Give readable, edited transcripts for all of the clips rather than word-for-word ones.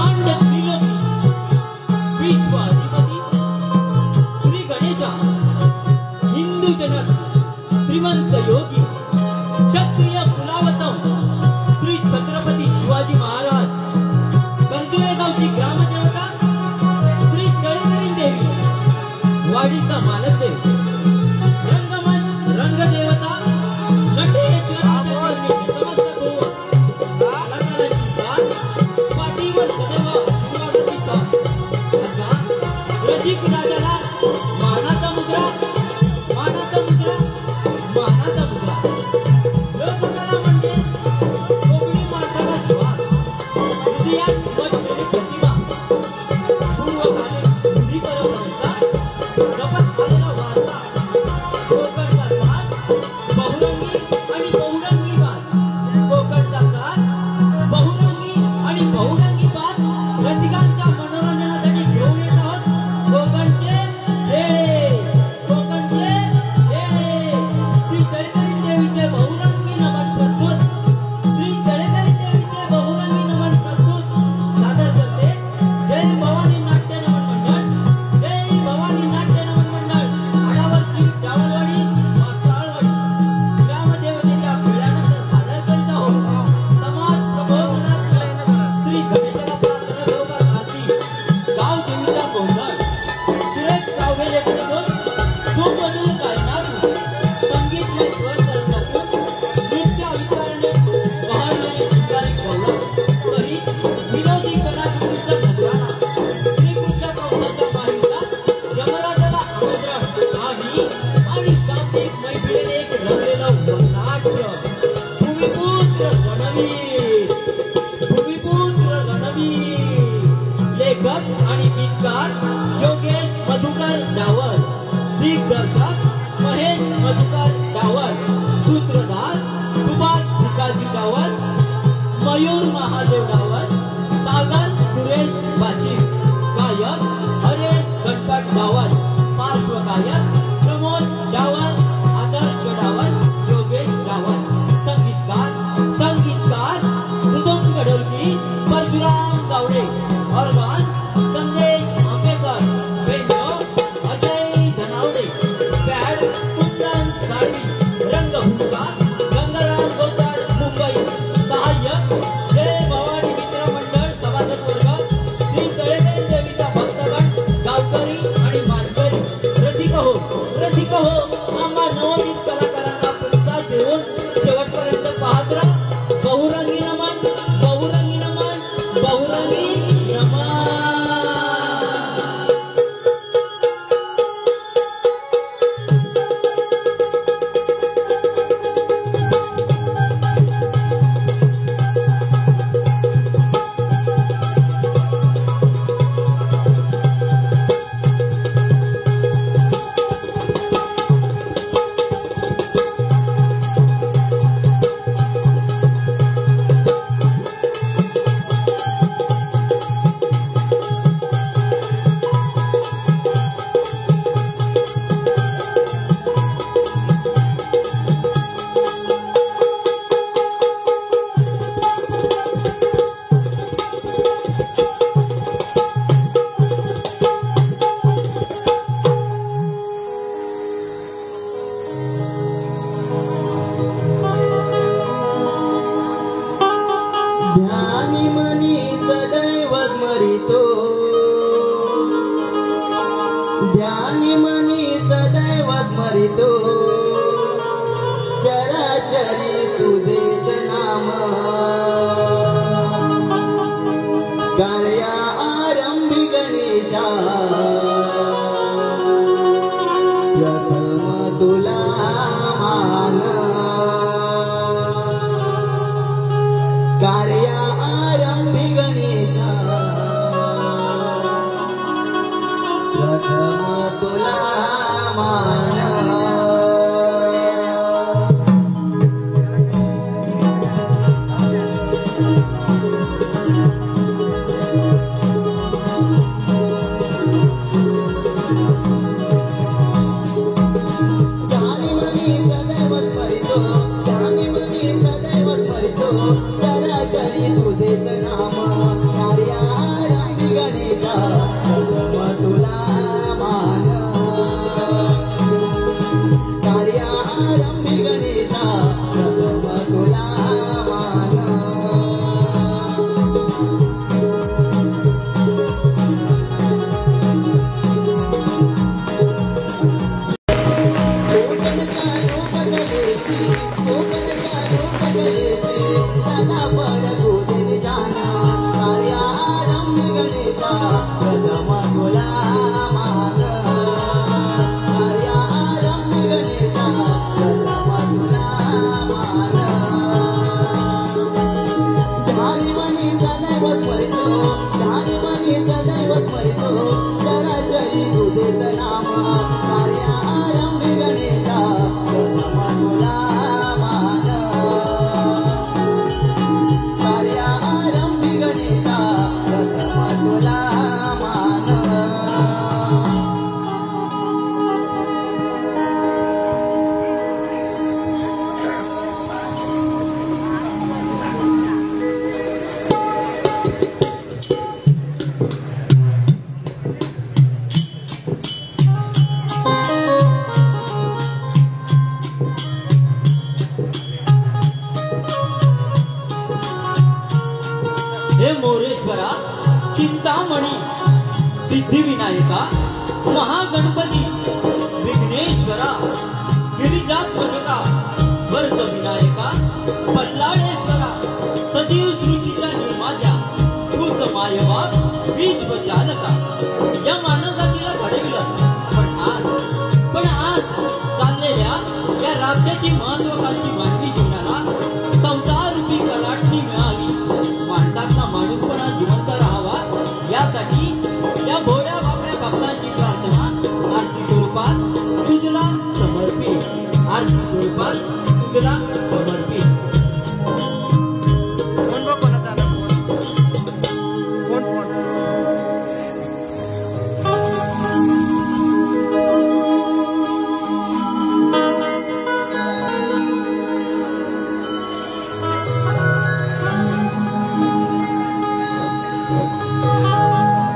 ब्रह्मांड त्रिलोकी विश्व अधिपती श्री गणेशा हिंदू जनक श्रीमंत योगी क्षत्रिय कुलावतम श्री छत्रपती शिवाजी महाराज कर्जुले गावची ग्रामदेवता श्री तळेकरी देवी वाडीचा मालकदेव रंगमंच रंगदेवता नटेश्वर समस्त गोवा कलाकारांची साथ पाठीवर सदैव आशीर्वादाची साथ असा रसिक राजाला मानाचा मुद्रा मानाचा मुद्रा मानाचा मुद्रा लोककला म्हणजे कोकणी माणसाला स्वाद हृदयात बसलेली प्रतिभा पूर्वकालीन रूढी परंपरेचा जपत आलेला वारसा कोकणचा साथ बहुरंगी आणि बहुरंगी बात कोकणचा साथ बहुरंगी आणि बहुरंगी बात रसिकांच्या मनोरंजनासाठी घेऊन येत आहोत कोकणचे रेळे कोकणचे रेळे श्री तळेकरी देवीचे बहुरंगी नमन प्रस्तुत श्री तळेकरी देवीचे बहुरंगी नमन प्रस्तुत सादर करते जय भवानी नाट्य नमन मंडळ जय भवानी नाट्य नमन मंडळ आडावरची डावलवाडी साळवाडी ग्रामदेवतेच्या खेळानंतर सादर करीत आहोत समाज प्रबोधनार्थ श्री गणेशाला प्रार्थना आरती गाव देवीचा गोंधळ सुरेश कावलेकडून सुमधुर गायनातून संगीतमय स्वर तरंगातून नृत्य आविष्काराने बहरलेले शृंगारी गौरव सहित विनोदी कलाकृतीचा नजराणा श्रीकृष्ण कौलाच्या माहितीला यमराजाला आमंत्रण आणि शाब्दिक मैफिलीने एक रंगलेलं नाट्य भूमिपुत्र रणवीर भूमिपुत्र रणवीर लेखक आणि गीतकार योगेश मधुकर डावर दिग्दर्शक महेश मधुकर डावर सूत्रधार सुभाष भिकाजी डावर मयूर महादेव डावर सागर सुरेश बाची गायक हरेश गणपत डावर पार्श्वगायक प्रमोद डावर आदर्श डावर योगेश डावर संगीतकार मृदुंग ढोलकी परशुराम गावडे ऑर्गन संदेश आंबेकर बेंजो अजय धनावडे बॅड कुंदन साडी रंगभूमिका गंगाराम गोसाड मुंबई सहाय्यक जय भवानी मित्र मंडळ सभासद वर्ग श्री तळेकरी देवीचा भक्तगण गावकरी आणि मानकरी रसिक हो आम्हा नवोदित कलाकारांना प्रतिसाद देऊन शेवटपर्यंत पाहत राहा बहुरंगी नमन बहुरंगी नमन बहुरंगी नमन ध्यानी मनी सदैव स्मरितो ध्यानी मनी सदैव स्मरितो चराचरी तुझेच नाम कार्या आरंभी गणेशा प्रथम तुला मान कार्या आरंभी गणेशा प्रथम तुला मान चराचरी तुझेच नाम कार्या ध्यानी मनी सदैव स्मरितो चराचरी तुझेच नाम कार्य आरंभी गणेशा प्रथम तुला मान कार्य आरंभी गणेशा प्रथम तुला मान हे मोरेश्वरा चिंतामणी सिद्धिविनायका महागणपती विघ्नेश्वरा गिरिजात्मजका वर्त विनायका पल्लाळेश्वरा सजीव सृष्टीच्या निर्मात्या तूच मायवा विश्वचालका या मानवजातीला घडविलं पण आज चाललेल्या या राक्षसी महत्वाकांक्षी मानवी जीवनाला संसाररूपी कलाटणी मिळाली माणसाचा माणूसपणा जिवंत राहावा यासाठी या भोड्या बापड्या भक्तांची प्रार्थना आरती स्वरूपात तुझला समर्पित आरती स्वरूपात तुझला समर्पित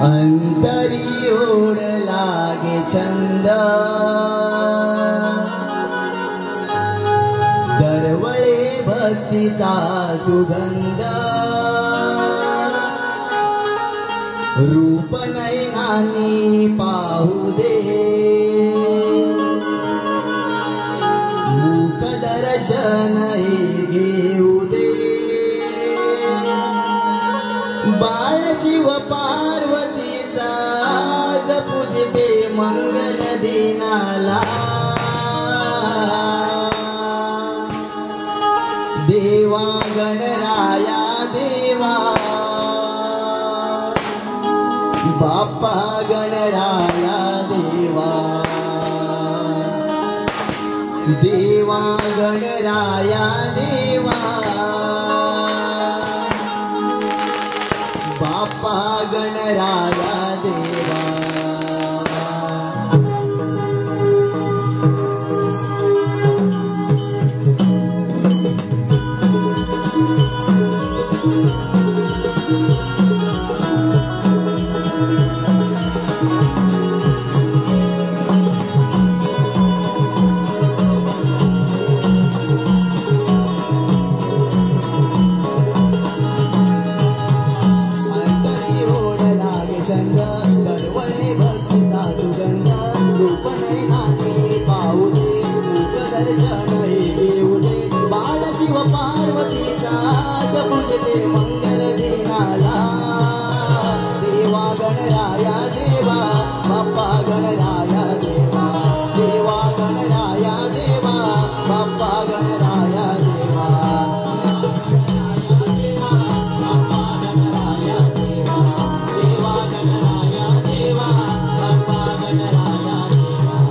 अंतरी ओढ लागे छंद दरवळे भक्तीचा सुगंध रूप नयनांनी पाहू दे मूक दर्शन घेऊ दे बाळ शिव पार्वतीचा जपू दे मंगल दिनाला देवा गणराया देवा बाप्पा गणराया देवा देवा गणराया देवा बाप्पा गणराया देवा पार्वतीचा जपू दे मंगल दिनाला देवा गणराया देवा बाप्पा गणराया देवा देवा गणराया देवा बाप्पा गणराया देवा बाप्पा गणराया देवा देवा गणराया देवा बाप्पा गणराया देवा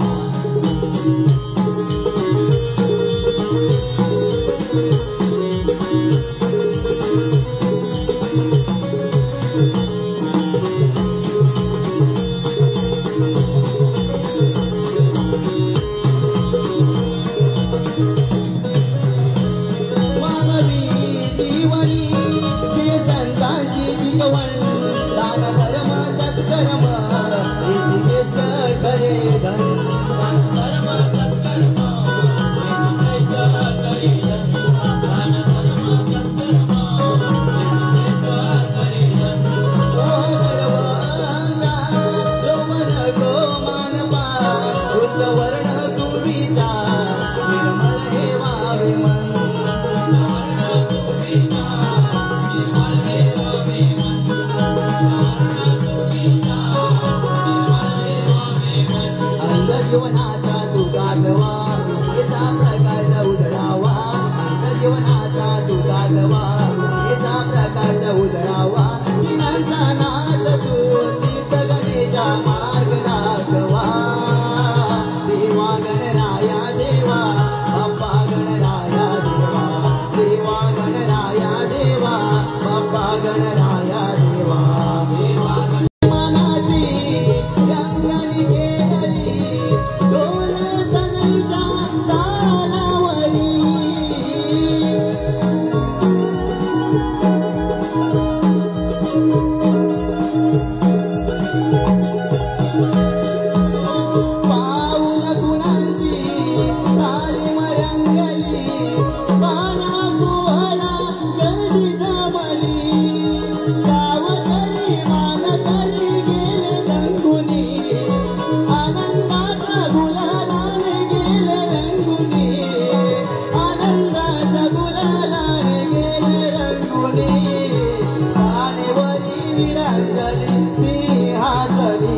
रंगली सिंहासनी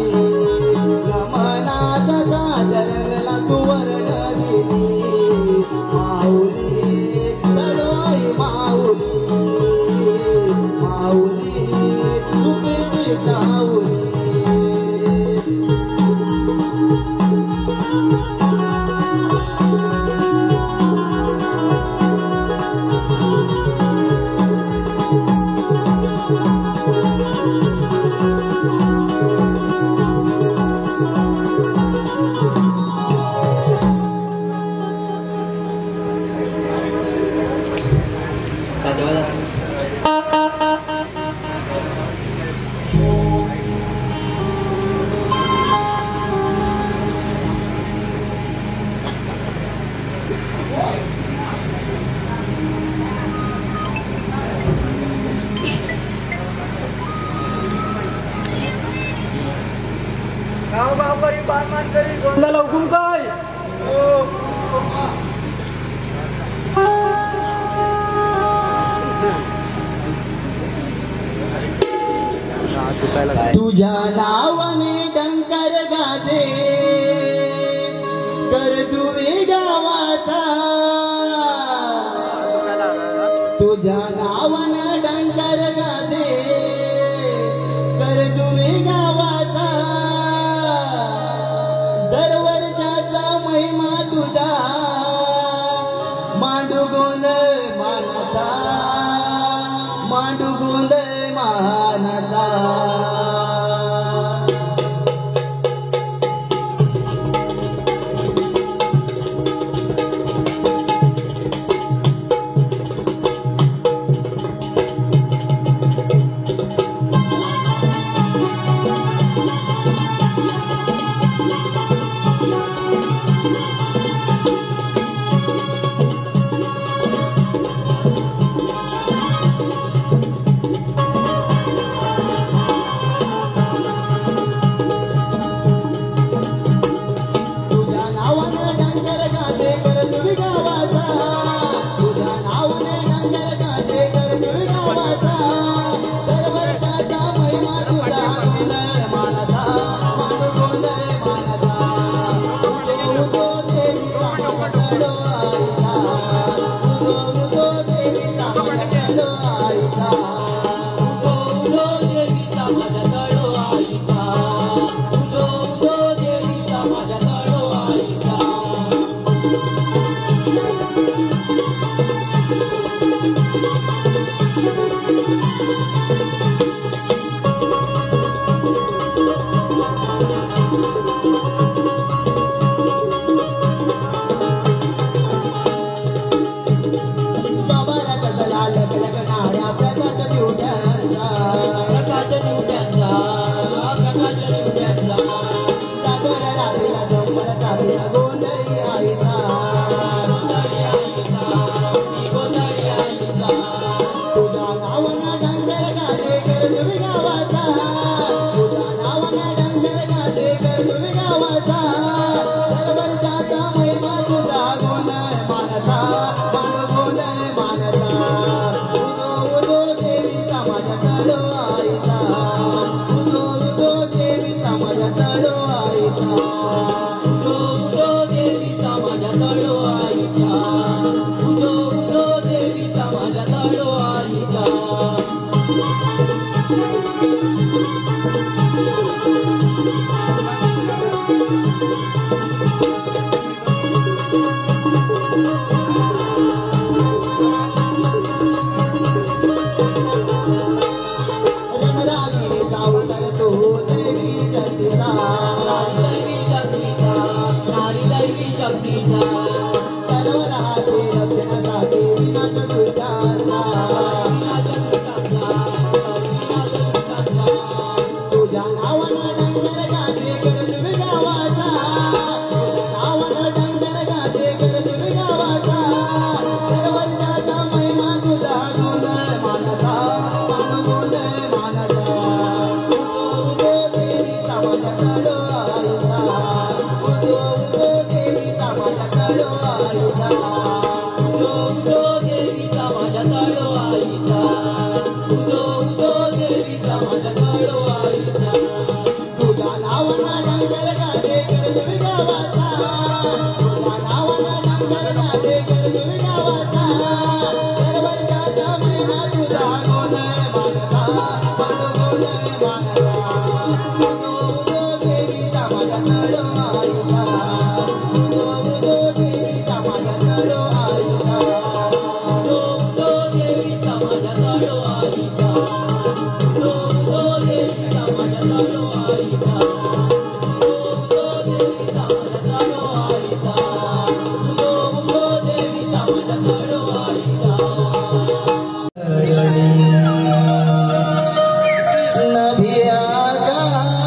गमनाचा साजरला सुवर्ण दिनी माऊली चलोय माऊली माऊली सुपेची साऊली गोंधळ हुकूम काय तुझ्या नावाने डंकर गाजे कर तुम्ही गावाचा तुझ्या नावाने डंकर गाजे कर तुम्ही गावाचा दरवर्षाचा महिमा तुझा मांडू गोंधळ मानाचा मांडू गोंधळ मानाचा आईचा तुझा नावना डंगर गाजे गडगड गावाचा तुझा नावना डंगर गाजे गडगड गावाचा दरवर्षाचा महिना तुझा गोंधळ मानता गोंधळ मानता उदो देवीचा माझा तळो आईचा उदो देवीचा माझा तळो आईचा उदो देवीचा माझा तळो आईचा उदो देवीचा माझा तळो आईचा उदो देवीचा माझा तळो आईचा उदो देवीचा माझा तळो आईचा नभिया का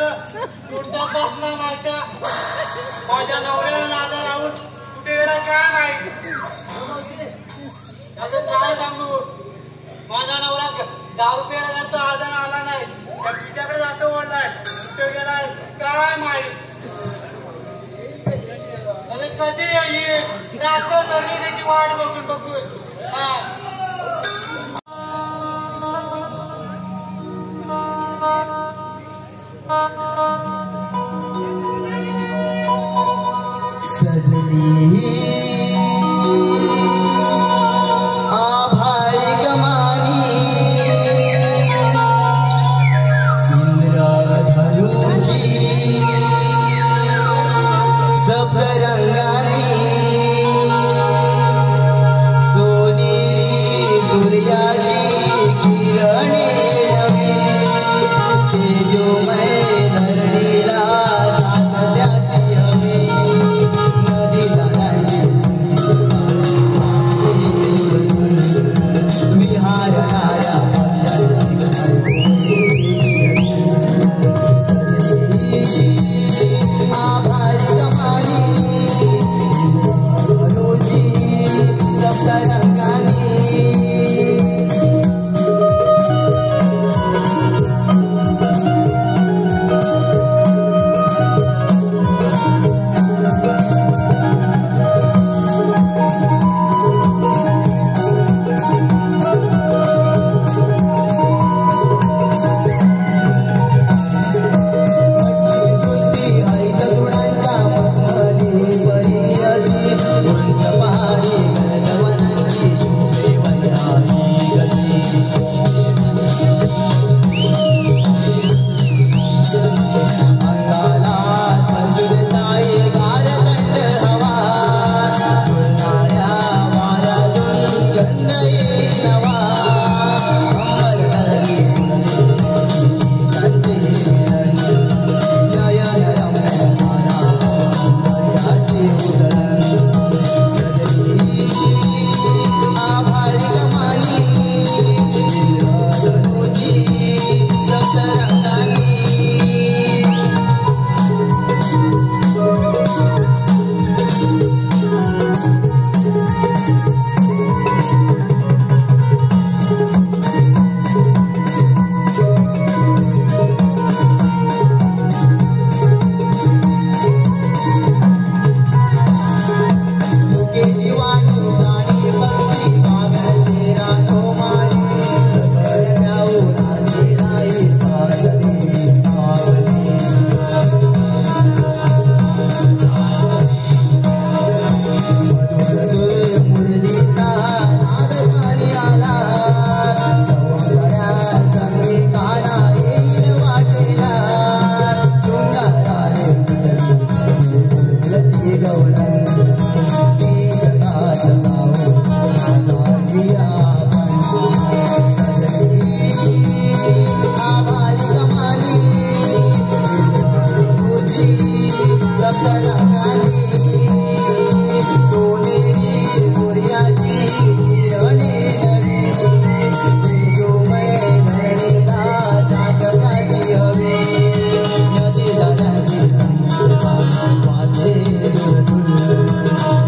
गेलं कुठचा बसला नाही त्या माझ्या नवऱ्याला लाजा राहून कुठे गेला काय माहित त्याचं काय सांगू माझा नवरा 10 रुपयाला जातो आजार आला नाही त्या पित्याकडे जातो बोललाय कुठे गेलाय काय माहित अरे कधी येईल रात्र चालली त्याची वाट बघून बघून सजली आभाळी गमानी इंद्रधनुची सप्तरंगानी सोनेरी सूर्याची किरणे नवी तेजोमय धरणीला साथ द्याची हवी नदीला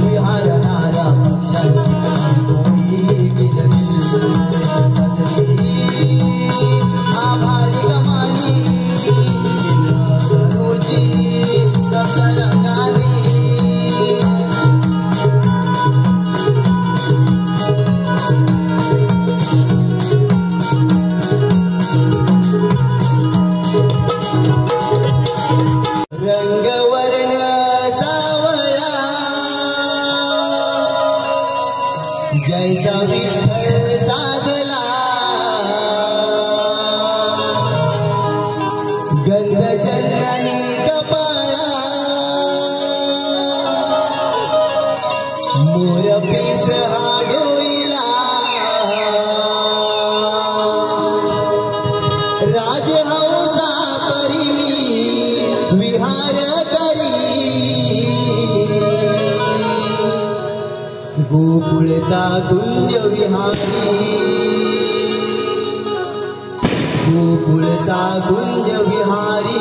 विहारणाऱ्या आभाळी गमानी रोजी सप्तरंगानी जैसा विठ्ठल साधला गंध चंदनी कपाळा मोर पीस हा डोईला राजहंसा परी विहार करी गोकुळचा कुंज विहारी गोकुळचा गुंज विहारी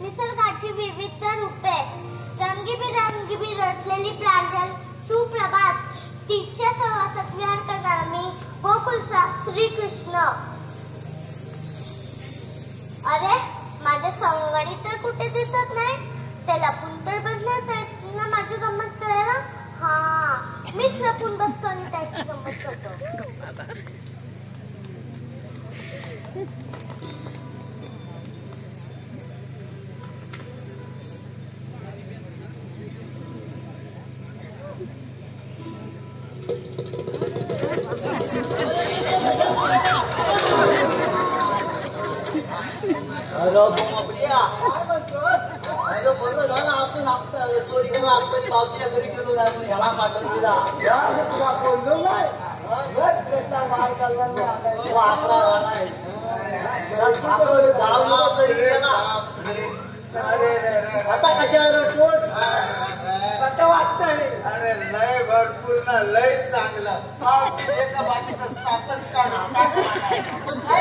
निसर्गाची विविध रूपे, रंगीबेरंगी रचलेली प्रांजल सुप्रभात, तिच्या सहवासात विहार करणारा मी गोकुळचा श्रीकृष्ण. अरे माझ्या संगडी तर कुठे दिसत नाही, ते लपून तर बसलाच नाही ना. माझी गंमत कळायला हा मीच लपून बसतो आणि त्याची गंमत करतो. पावसाच्या घरी गेलो नाही ह्याला पाठवून दिला आता कशावर तोच आता वाटतंय. अरे लय भरपूर ना लय चांगला एका बाकीचा सापच काढा काय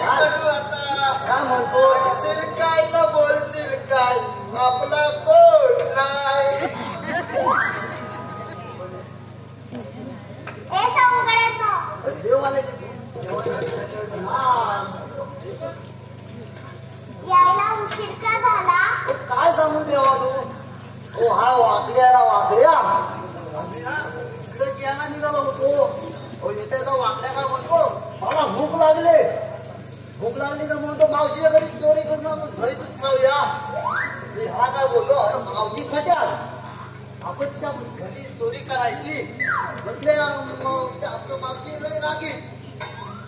करू आता. काय म्हणतो बोलशील काय ना बोलशील काय आपला कोण नाही. देवाला यायला उशीर का झाला. काय सांगू देवा तू. ओ हा वाकड्या वाकड्या यायला निघाला होतो. येत्या वाकड्या काय म्हणतो मला भूक लागली तर म्हणतो मावशीच्या घरी चोरी करून घरी दूध खाऊया. हा काय बोललो अरे मावशी खट्यात आपण तिच्या घरी चोरी करायची म्हटले आपलं मावशी रागीत.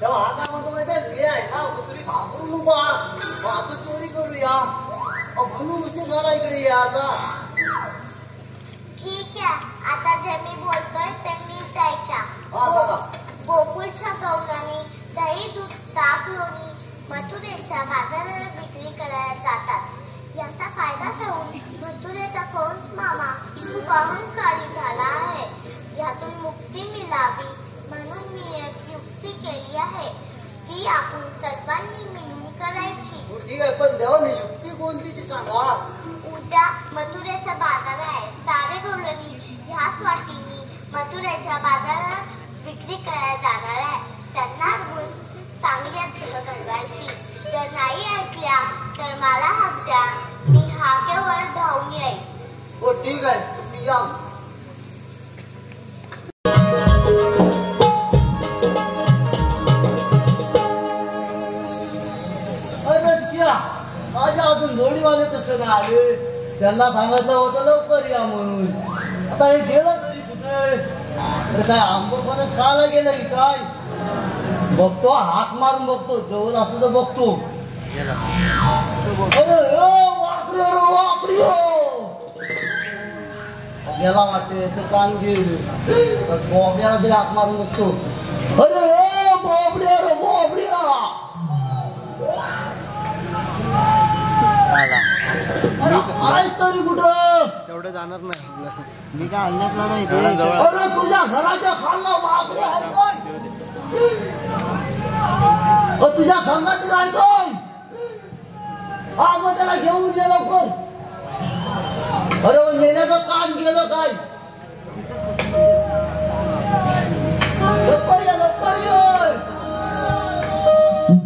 तेव्हा हा काय म्हणतो माहिती आहे आहे ना तुम्ही घाबरू नको आपण चोरी करूया म्हणून उशीर झाला इकडे या. आता ठीक आहे. आता जे मी बोलतोय ते नीट ऐका. गोकुळच्या गौरांनी दही दूध ताक लोणी मथुरेच्या बाजाराला विक्री करायला जातात. याचा फायदा घेऊन मथुरेचा कंस मामा खूप अहंकारी झाला आहे. यातून मुक्ती मिळावी म्हणून मी एक युक्ती केली आहे. ती आपण सर्वांनी मिळून करायची. ठीक आहे पण देवाने युक्ती कोणती ती सांगा. उद्या मथुरेचा बाजार आहे. सारे गौरणी ह्याच वाटीने मथुरेच्या बाजारात विक्री करायला जाणार आहे. त्यांना घेऊन चांगल्या घडवायची. जर नाही ऐकल्या तर मला हाक द्या. मी हाकेवर धावून येईल. हो ठीक आहे तुम्ही या. माझ्या अजून जोडीवाले तसं नाही आले. त्यांना सांगितलं होतं लवकर या म्हणून. आता हे गेलं तरी कुठे काय आंबोपणच खायला गेलं की काय बघतो हात मारून बघतो जवळ असं तर बघतो अरे वाकडी वाकडी गेला वाटते याचं कान गेले बोबड्याला तरी हात मारून बघतो अरे बोबड्या रे बोबड्या अरे तरी कुठं तेवढं जाणार नाही मी काय आणण्यातला नाही अरे तुझ्या घराच्या खाल्ला बापडे आहे तुझ्या संघात राहतोय हा मग त्याला घेऊन ये लवकर अरे मेल्याचं कान गेलं काय लवकर ये लवकर ये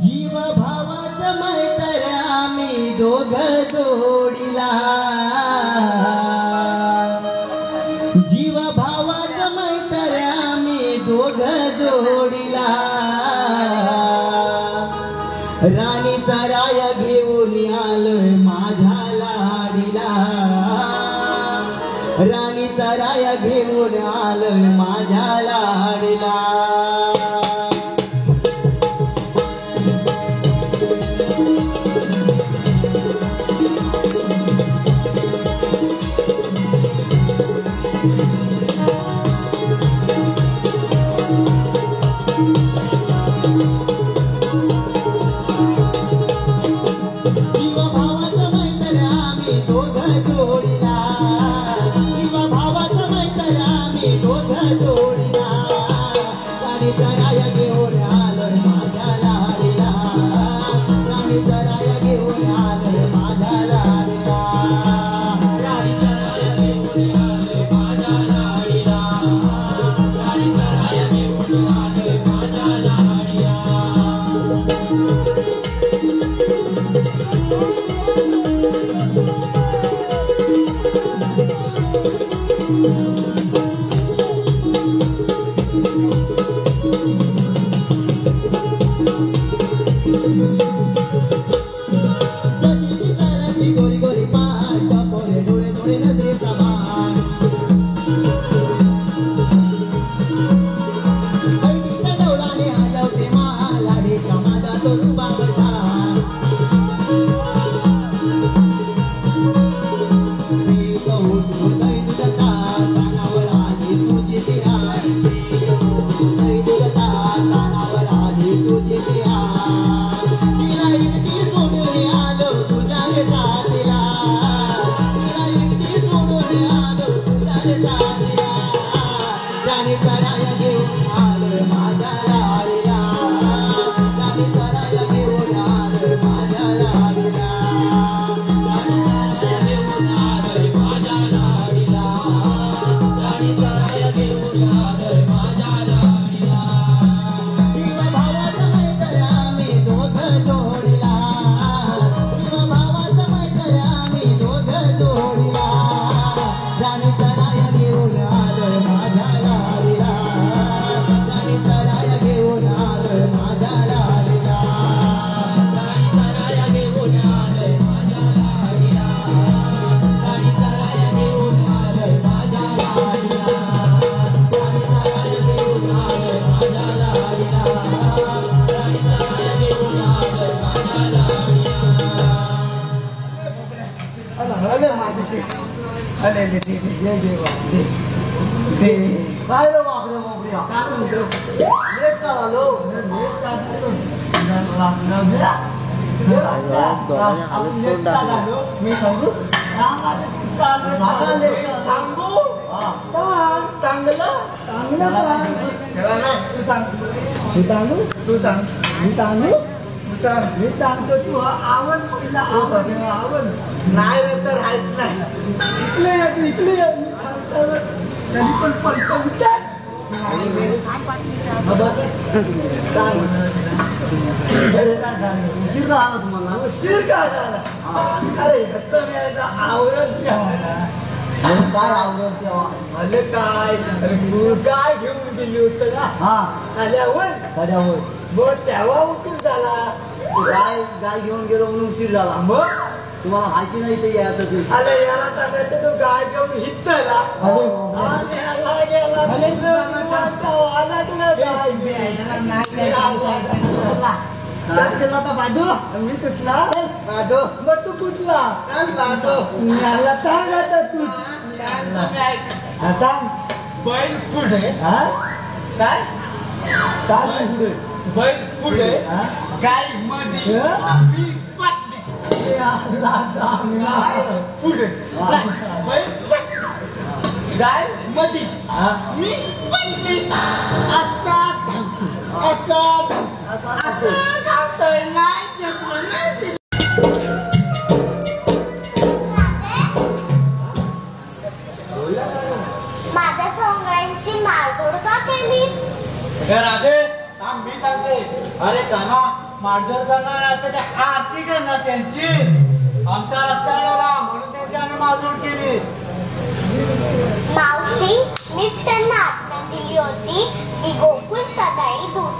जीव भावाचं मैत्र आम्ही दोघ जोडीला जीव भावाचं मैत्र आम्ही दोघ जोडीला राणीचा राय घेऊन आलोय माझ्या लाडीला राणीचा राय घेऊन आलोय माझ्या लाडीला काय रे बापडे मोबड्या लेट का झालो मी सांगू तू सांगतो तू आवड आवड नाही तर राहत नाही इकडे तरी पण पैसा विचार उशीर का आला तुम्हाला उशीर का झाला अरे आवडत काय आवडत तेव्हा म्हणजे काय काय घेऊन गेली होत ना हा आल्यावर मग तेव्हा उशीर झाला गाय घेऊन गेलो म्हणून उशीर झाला मग तुम्हाला माहिती नाही ते यायचं ते. अरे याला टाकायचं तो गाय घेऊन हितला आणि ह्याला गेला काय केलं आता बाजू? मी कुठला बाजू मग तू कुठला काय बाजू? याला सांग आता तू आता बैल पुढे हा काय काय पुढे बैल पुढे गाय मध्ये मी पाटली पुढे बैल गाय मध्ये मी पाटली असं धावतोय नाही माझ्या सोंगड्यांची मारतोड का केलीस? राधे थांब मी सांगते. अरे काना मारझोड करणार आता ते आरती करणार त्यांची आमचा रस्ता अडवला म्हणून त्यांच्यानं मारझोड केली. मावशी मीच त्यांना आज्ञा दिली होती की गोकुळ सकाळी दूध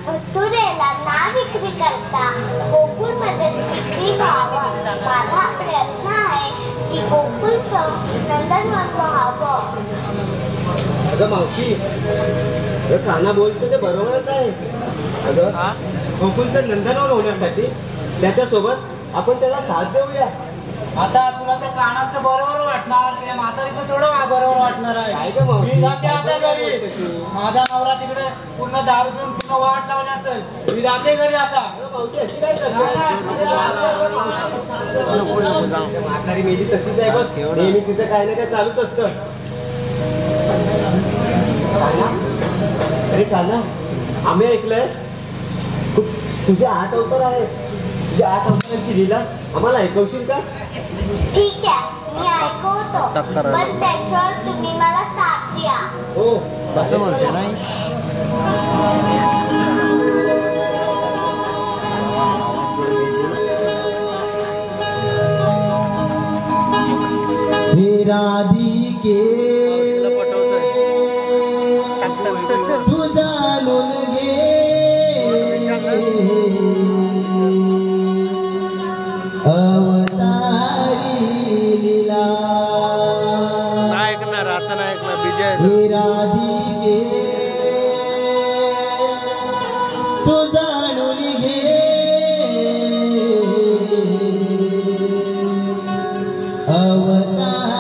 मथुरेला ना विक्री करता गोकुळ मध्ये विक्री व्हावं. माझा प्रयत्न आहे की गोकुळचं नंदनवन व्हावं. अगं मावशी काना बोलतो ते बरोबरच आहे. अगं गोकुळचं नंदनवन होण्यासाठी त्याच्यासोबत आपण त्याला साथ देऊया. आता तुला त्या कानाचं बरोबर वाटणार ते म्हातारीचं थोडं बरोबर वाटणार आहे. मी जाते आता घरी. माझा नवरा तिकडे पूर्ण दारू पिऊन पूर्ण वाट लावली असेल. मी जाते घरी आता. मावशी अशी काय म्हातारी मेली तशीच आहे बघ. नेहमी तिचं काही ना काही चालूच असतं. अरे काना आम्ही ऐकलंय तुझे 8 अवतार आहे. तुझ्या 8 अवतारांची लीला आम्हाला ऐकवशील का? ठीक आहे मी ऐकवतो पण त्याच्यावर तुम्ही मला साथ द्या. हो असं म्हणते नाही. हे राधिके तू जाणून घे अवतारी लीला. नाही ऐकणार आता नाही ऐकणार विजय. हे राधिके तू जाणून घे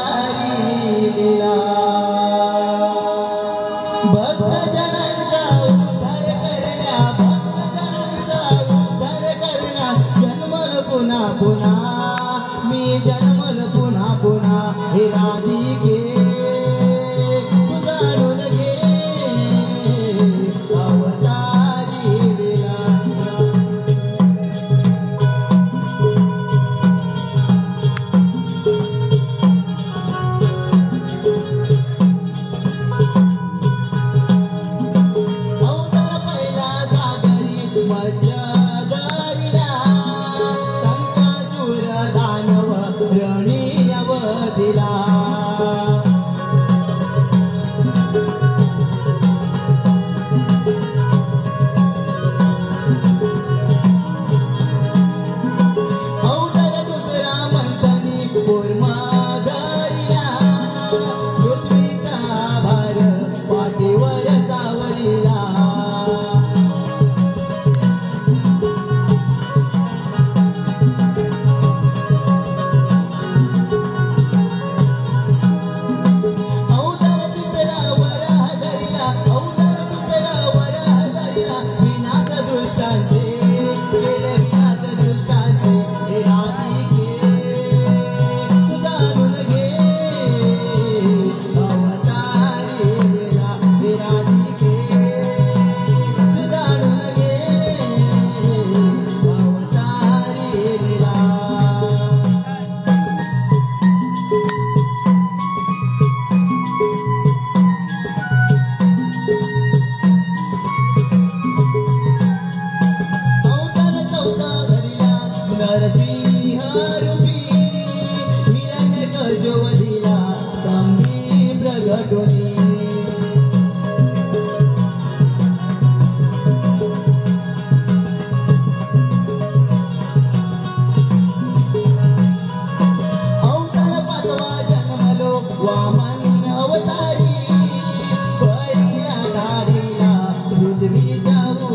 अवतारी लीला.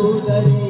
उतरी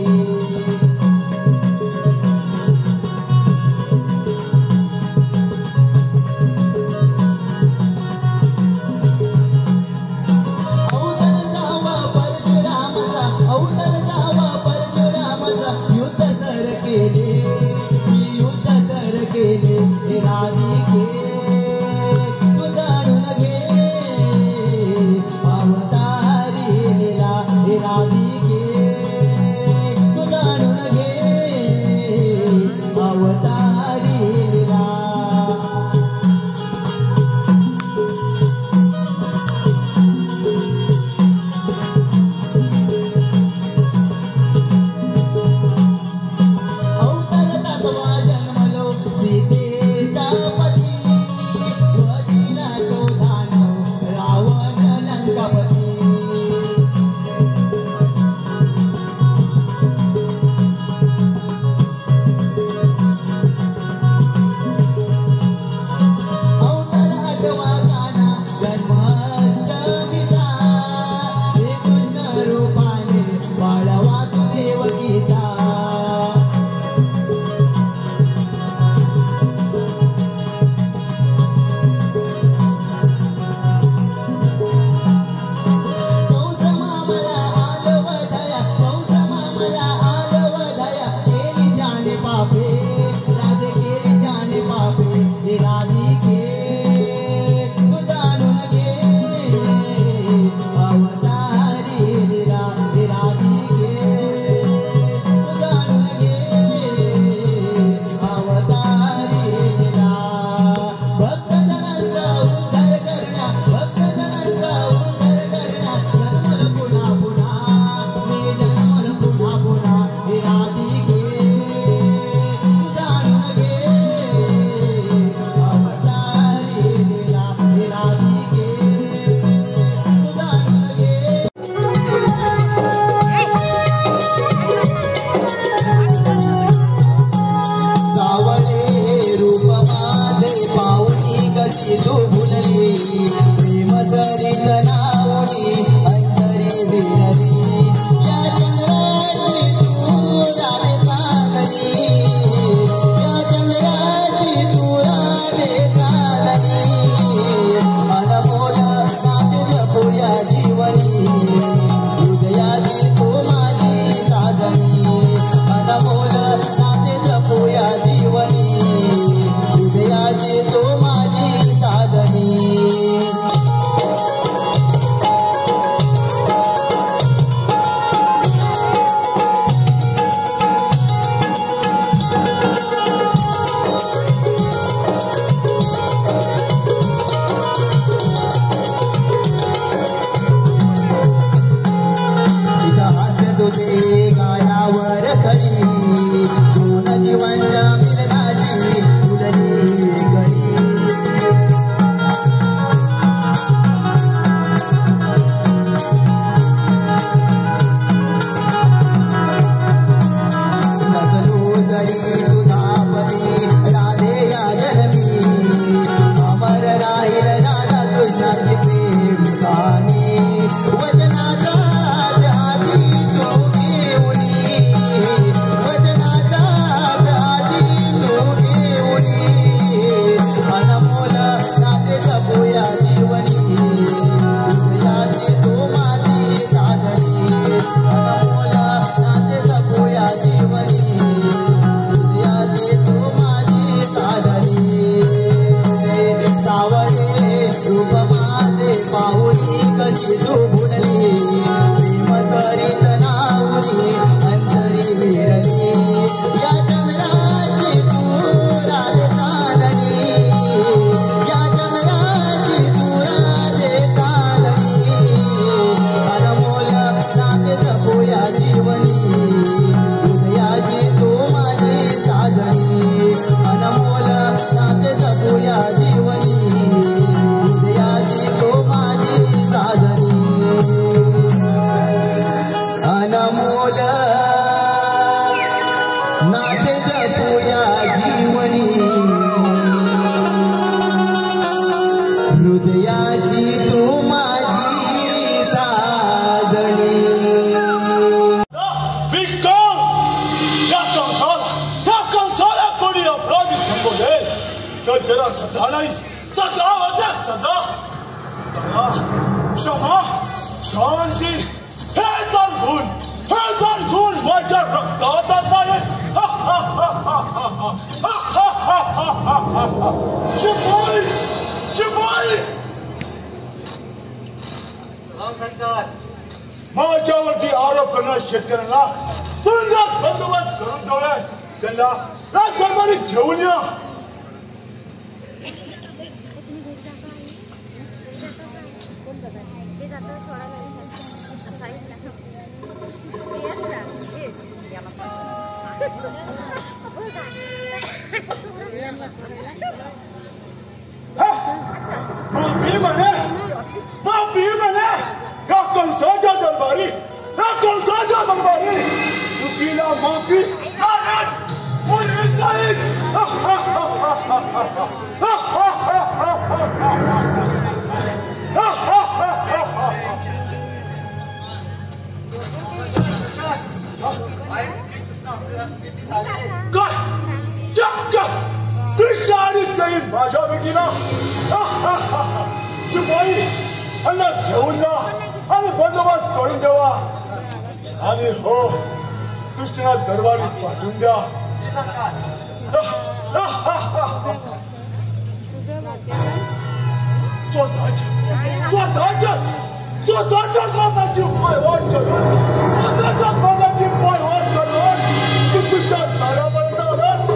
तेरा रजा नहीं, सजा होता सजा। दया, क्षमा, शांती, हे गुण माझ्या रक्तात आहे। चिपाई, चिपाई, माझ्यावरती आरोप करणाऱ्या शेतकऱ्यांना तुरुंगात बंदोबस्त करून ठेवलाय, त्यांना राज्यभरात घेऊन या। माफी म्हणे या कंसाच्या दरबारी, या कंसाच्या दरबारी चुकीला माफी काय चक्क कृष्ण आणि जाईल माझ्या बेटीला। शिपाई यांना घेऊन जा आणि बंदोबस्त करून ठेवा आणि हो कृष्णा दरबारी पाठवून द्या। स्वतःच्या कामाची पायवाट करून, स्वतःच्या कामाची पायवाट करून तू तुझ्या दारापर्यंत आलास।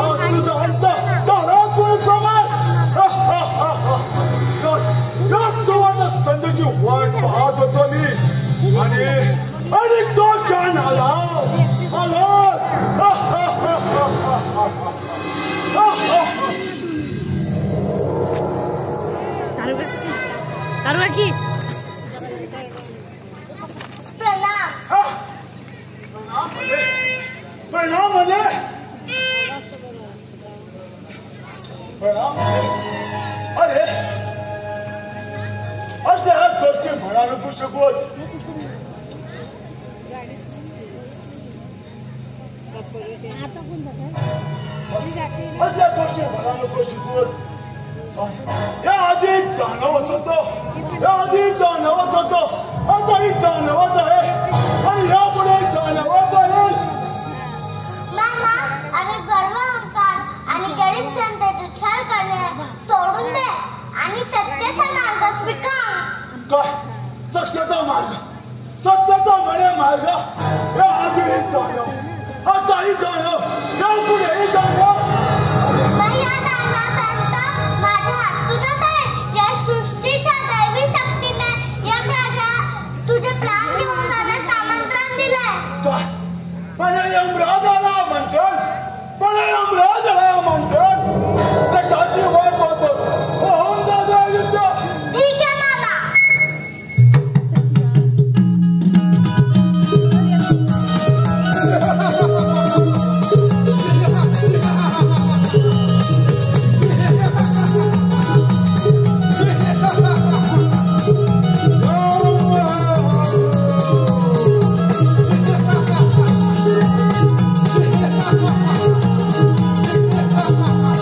आज तुझा अंत दारापुढे समाज या संधीची वाट पाहत होतो मी आणि तो क्षण आला। प्रणाम म्हणे, प्रणाम अरे असल्या गोष्टी म्हणा नको शकूच। असल्या गोष्टी म्हणा नको शिकूच। या आधी दानवच होतो, या आधी दानवच होतो, आताही दानवच आहे आणि यापुढे दानवच आहे। मामा, अरे गर्व अहंकार आणि गरीब जनतेचे छळ करणे सोडून दे आणि सत्याचा मार्ग स्वीकार। काय सत्याचा मार्ग? सत्याचा म्हणे मार्ग या आधीही दानव, आताही दानव, यापुढेही दानव। माझ्या हातूनच आहे। या सृष्टीच्या दैवी शक्तीने या प्रजा तुझे प्राण घेऊन जाण्यात आमंत्रण दिलंय। काय मला यमराजाला आमंत्रण? मला यमराजाला आमंत्रण? कशाची वाट पाहतो? होऊन जाऊया युद्ध। ठीक आहे मामा। Ha ha ha!